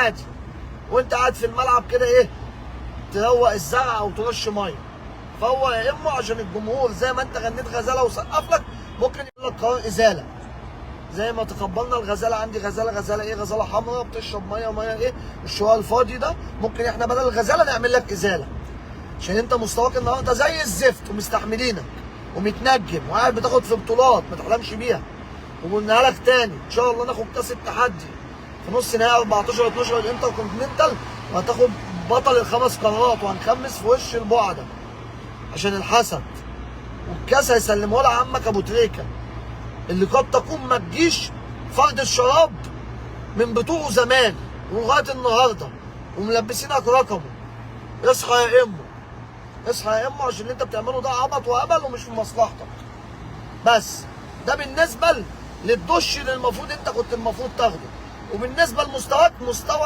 عادي، وانت قاعد في الملعب كده ايه، تروق الزرع او ترش ميه. فهو يا اما عشان الجمهور زي ما انت غنيت غزاله وسقف لك، ممكن يقول لك قرار ازاله. زي ما تقبلنا الغزاله، عندي غزاله ايه، غزاله حمراء بتشرب ميه ايه، الشوال الفاضي ده، ممكن احنا بدل الغزاله نعمل لك ازاله. عشان انت مستواك النهارده زي الزفت ومستحملينك ومتنجم وقاعد بتاخد في بطولات ما تحلمش بيها. وقلناها لك تاني، ان شاء الله ناخد كاس التحدي في نص نهائي 14 12 الانتر كونتيننتال، وهتاخد بطل الخمس قارات، وهنخمس في وش البعده عشان الحسد. والكاس هيسلمه لها عمك ابو تريكه، اللي قد تكون ما تجيش فرد الشراب من بطوله زمان ولغايه النهارده، وملبسينك رقمه. اصحى يا امه، اصحى يا امه، عشان اللي انت بتعمله ده عبط وهبل ومش في مصلحتك. بس ده بالنسبه للدش اللي المفروض انت كنت تاخده، وبالنسبه لمستواك مستوى